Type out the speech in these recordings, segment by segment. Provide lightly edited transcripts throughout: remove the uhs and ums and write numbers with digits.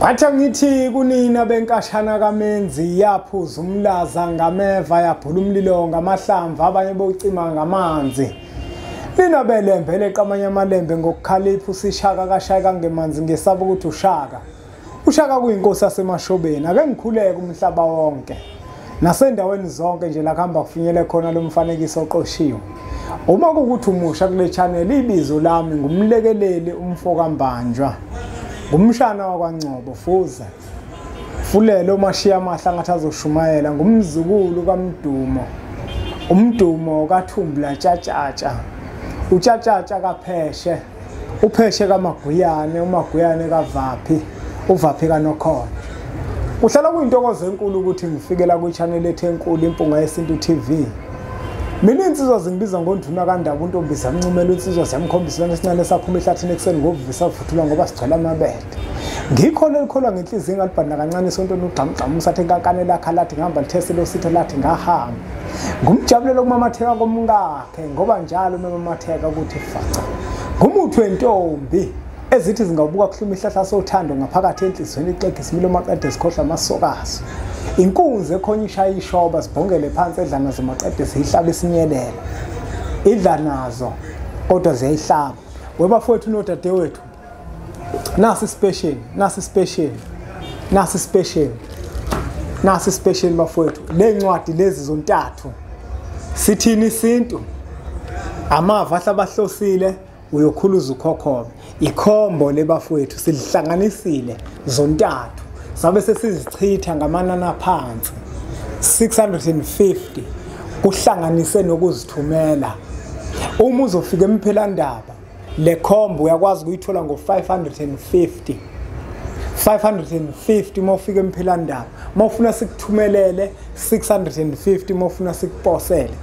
Wathi ngithi kunina benkashana kaMenzi yaphuza umlaza ngameva yabhula umlilo ngamahlamvu abanye bocima ngamanzi. Nina belembele qamanye amalembe ngokukhalipha usishaka kashaka ngemanzi ngesaba ukuthi ushaka. Ushaka kuyinkosi yasemashobeni ake ngikhuleke umhlaba wonke. Nasendaweni zonke nje la kuhamba kufinyele khona lo mfanekiso oqoshiwe. Uma kukuthi umusha kule channel ibizo lami ngumlekeleli umfoka Mbanjwa. Ngumshana wakwaNgcobo fuza. Fulele umashiya amahla ngathi azoshumayela ngumzukulu kaMdumo. Umdumo kaThumbula Tshatatsha. uTshatatsha kaPheshe. uPheshe kaMaguyane, uMaguyane kaVaphi, uVaphi kaNokhona. Uhlala kuyintokozo enkulu ukuthi ngifike la kwi-channel ethe enkulu Impunga Yesintu TV. Mina insizwa zingibiza ngonduna kaNdaba uNtombiza mncumela insizwa siyamkhombisa nesincane saphuma ehlathini ekseni ngokuvisa vuthula ngoba sigcwala amabele. Ngikhona elikholwa ngenhliziyo ngalibhanda kancane isonto nogxamgxama usathe inkankane lakhe lathi ngihamba litheselo sithe lathi ngahamba. Ngumjabulela ukumamatheka komngakhe ngoba njalo umamatheka ukuthi faca. Ngumuthi wentombi ezithi zingabuka kuhluma ihlahla sothando ngaphakathi enhlizweni ixege isimilo maqede sikhohla amasokazi. Inkunzi ekhonya ishaya ishoba sibhongele phansi edlana zamaqede sihlaba isinyelela. Idla nazo kodwa ziyayihlaba. Webafowethu nodadewethu. Nasi special bafowethu. Le ncwadi lezi zontathu. Sithini isintu. Amava ahlabahlosile uyokhuluza ukhokhobe. Ikhombo lebafowethu silihlanganisile zontathu. Sabe sesizichitha ngamanani aphansi 650 kuhlanganise nokuzithumela. Uma uzofika emphelandaba le khombo uyakwazi ukuyithola ngo550. 550 mawufika emphelandaba. Mawufuna sikuthumelele 650 mawufuna sikuposele.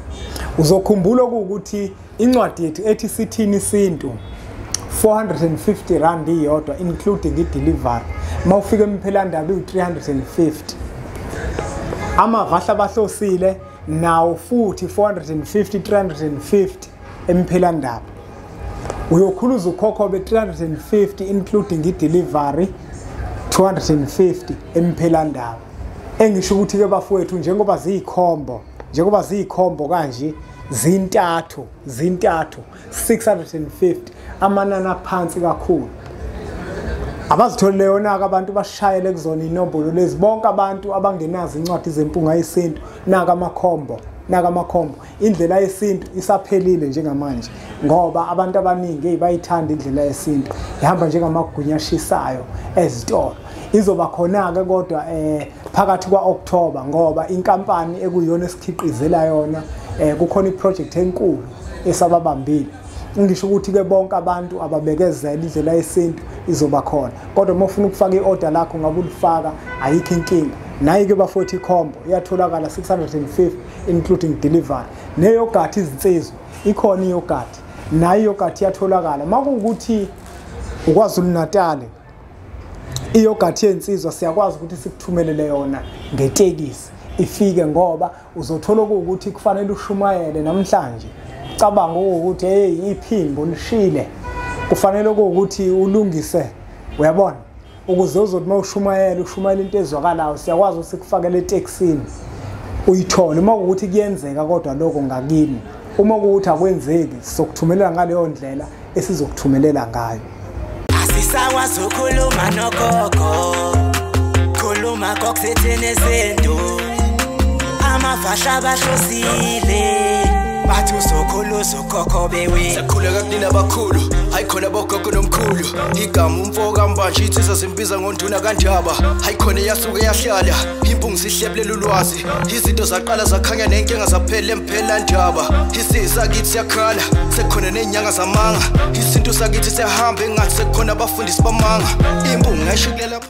Uzokhumbula ukuthi incwadi yethu ethi sithini isintu 450 rand iyodwa including i-delivery. Mawufika emphelandaba u350. Amavahla bahlosile nawo futhi 450 350 emphelandaba. Uyokhuluza ukhokhobe 350 including i-delivery 250 emphelandaba. Engisho ukuthi ke bafowethu njengoba ziyikhombo kanje zintathu 650 amanani aphansi kakhulu. Abazitholile yona abantu bashayele kuzona inombolo lezi bonke abantu abangenazi incwadi zempunga yesintu naka amakhombo indlela yesintu isaphelile njengamanje ngoba abantu abaningi bayithanda indlela yesintu ihamba njengamagunya ashisayo ezitolo. Izoba khona ke kodwa phakathi kwaOctober ngoba inkampani ekuyona esikhiqizela yona kukhona iproject enkulu esababambile. Ngisho ukuthi ke bonke abantu ababekezela indlela yesintu izoba khona. Kodwa uma ufuna ukufaka iorder lakho ngabe ulifaka ayikho inkinga. Nayi ke bafowethu ikhombo iyatholakala 650 including delivery. Neyoghurt izinsizwa ikhona iyoghurt. Nayi iyoghurt iyatholakala. Makuwukuthi uKwaZulu Natal iyoghurt yensizwa siyakwazi ukuthi sikuthumelele yona ngetekisi ifike ngoba uzothola ukuthi kufanele ushumayele namhlanje. Cabanga ukuthi hey iphimbo lishile. Kufanele ukuthi ulungise. Uyabona? Ukuze uzothi mawushumayela into ezwakalayo siyakwazi usikufakela eTexini. Uyithole uma ukuthi kuyenzeka kodwa lokho ngakini. Uma ukuthi akwenzeki sizokuthumelela ngaleyo ndlela esizokuthumelela ngayo. Asisakwazi ukukhuluma nogogo. Khuluma kokusithini isintu. Amavahla bahlosile. Bathi usokhuluza ukhokhobe we. Sakhuleka kunina abakhulu, hayi khona abogogo nomkhulu. Igama umfoka Mbanjwa ithisa simbiza ngonduna kaNdaba. Hayi khona yasuke yahlala, impunga sihlebulela ulwazi. Izinto zaqala zakhanya nenkinga zaphela emphelandaba. Isisa kithi siyakhala, sekukhona nenyanga zamanga. Izinto sakithi siyahamba engathi sekukhona abafundisi bamanga. Impunga ayishikelela